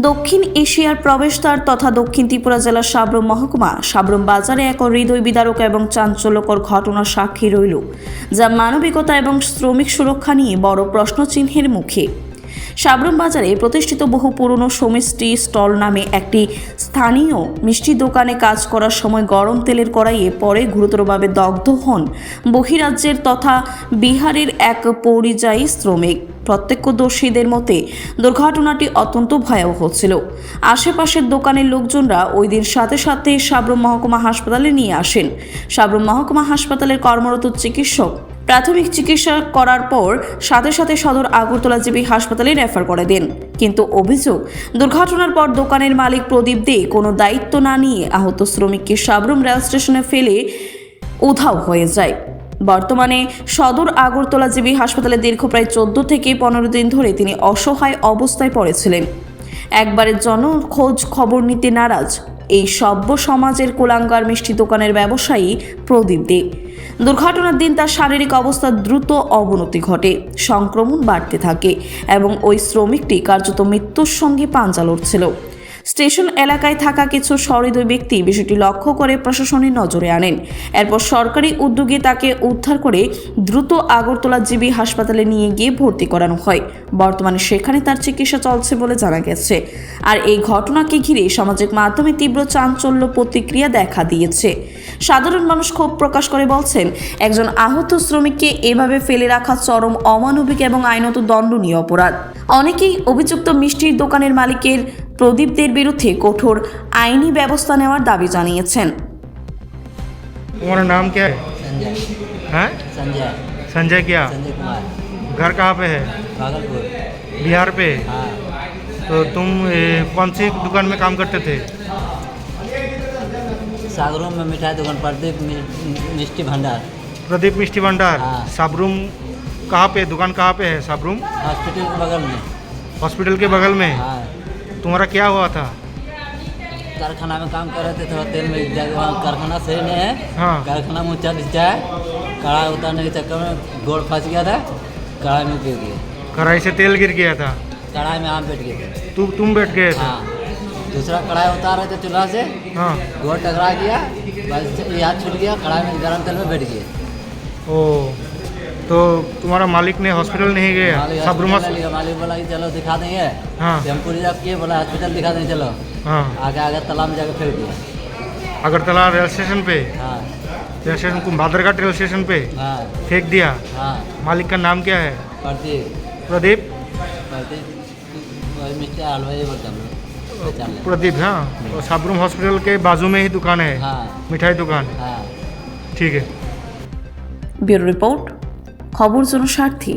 দক্ষিণ এশিয়ার প্রবেশদ্বার তথা দক্ষিণ ত্রিপুরা জেলার সাব্রুম মহকুমা সাব্রুম বাজারে এক হৃদয় বিদারক এবং চাঞ্চল্যকর ঘটনার সাক্ষী রইল, যা মানবিকতা এবং শ্রমিক সুরক্ষা নিয়ে বড় প্রশ্নচিহ্নের মুখে। সাব্রুম বাজারে প্রতিষ্ঠিত বহু পুরনো সমিষ্টি স্টল নামে একটি স্থানীয় মিষ্টি দোকানে কাজ করার সময় গরম তেলের কড়াইয়ে পরে গুরুতরভাবে দগ্ধ হন বহিরাজ্যের তথা বিহারের এক পরিযায়ী শ্রমিক। প্রত্যক্ষদর্শীদের মতে দুর্ঘটনাটি অত্যন্ত ভয়াবহ ছিল। আশেপাশের দোকানের লোকজনরা ওই দিন সাথে সাথে সাব্রুম মহকুমা হাসপাতালে নিয়ে আসেন। সাব্রুম মহকুমা হাসপাতালের কর্মরত চিকিৎসক প্রাথমিক চিকিৎসা করার পর সাথে সাথে সদর আগরতলা জিবি হাসপাতালে রেফার করে দেন। কিন্তু অভিযোগ, দুর্ঘটনার পর দোকানের মালিক প্রদীপ দে কোনো দায়িত্ব না নিয়ে আহত শ্রমিককে সাব্রুম রেল স্টেশনে ফেলে উধাও হয়ে যায়। বর্তমানে সদর আগরতলা জিবি হাসপাতালে দীর্ঘ প্রায় 14 থেকে 15 দিন ধরে তিনি অসহায় অবস্থায় পড়েছিলেন। একবারের জন্য খোঁজ খবর নিতে নারাজ এই সভ্য সমাজের কুলাঙ্গার মিষ্টি দোকানের ব্যবসায়ী প্রদীপ দে। দুর্ঘটনার দিন তার শারীরিক অবস্থার দ্রুত অবনতি ঘটে, সংক্রমণ বাড়তে থাকে এবং ওই শ্রমিকটি কার্যত মৃত্যুর সঙ্গে পাঞ্জা লড়ছিল। স্টেশন এলাকায় থাকা কিছু সহৃদয় ব্যক্তি বিষয়টি লক্ষ্য করে প্রশাসনের নজরে আনেন। এরপর সরকারি উদ্যোগে তাকে উদ্ধার করে দ্রুত আগরতলা জিবি হাসপাতালে নিয়ে গিয়ে ভর্তি করানো হয়। বর্তমানে সেখানে তার চিকিৎসা চলছে বলে জানা গেছে। আর এই ঘটনাকে ঘিরে সামাজিক মাধ্যমে তীব্র চাঞ্চল্য প্রতিক্রিয়া দেখা দিয়েছে। সাধারণ মানুষ ক্ষোভ প্রকাশ করে বলছেন, একজন আহত শ্রমিককে এভাবে ফেলে রাখা চরম অমানবিক এবং আইনত দণ্ডনীয় অপরাধ। অনেকেই অভিযুক্ত মিষ্টির দোকানের মালিকের প্রদীপদের বিরুদ্ধে কঠোর আইনি ব্যবস্থা নেওয়ার দাবি জানিয়েছেন। तुम्हारा नाम क्या है? संजय। हैं? संजय संजय क्या? संजय कुमार। घर कहाँ पे है? भागलपुर। बिहार पे? हाँ। तो तुम कौन सी दुकान में काम करते थे? सागरों में मिठाई दुकान प्रदीप मिष्टी भंडार। प्रदीप मिष्टी भंडार। हाँ। साबरूम कहाँ पे, दुकान कहाँ पे है? साबरूम हॉस्पिटल के बगल में। हॉस्पिटल के बगल में। हाँ। तुम्हारा क्या हुआ था? कारखाना में काम कर रहे थे, थोड़ा तेल में वहाँ कारखाना सही नहीं है। हाँ। कारखाना में ऊंचा नीचा है, कढ़ाई उतारने के चक्कर में गोड़ फंस गया था, कढ़ाई में गिर गया। कढ़ाई से तेल गिर गया था? कढ़ाई में आम बैठ गए थे। तुम बैठ गए थे? हाँ। दूसरा कढ़ाई उतार रहे थे चूल्हा से, हाँ। गोड़ टकरा गया, बस ये हाथ छूट गया, कढ़ाई में गर्म तेल में बैठ गए। ओ, तो तुम्हारा मालिक ने हॉस्पिटल नहीं गया? साबरूम मालिक बोला कि चलो दिखा देंगे। हाँ। टेम्पो रिजर्व किए, बोला हॉस्पिटल दिखा देंगे चलो। हाँ। आगे आगे तालाब में जाकर फेंक दिया। अगरतला रेल स्टेशन पे? हाँ। रेल स्टेशन भादरघाट रेल स्टेशन पे हाँ। फेंक दिया? हाँ। मालिक का नाम क्या है? प्रदीप। प्रदीप? प्रदीप वही मिस्टर हलवाई बोलता हूँ। प्रदीप, हाँ। और साबरूम हॉस्पिटल के बाजू में ही दुकान है? हाँ। मिठाई दुकान। हाँ। ठीक है। ব্যুরো রিপোর্ট, খবর জনস্বার্থী।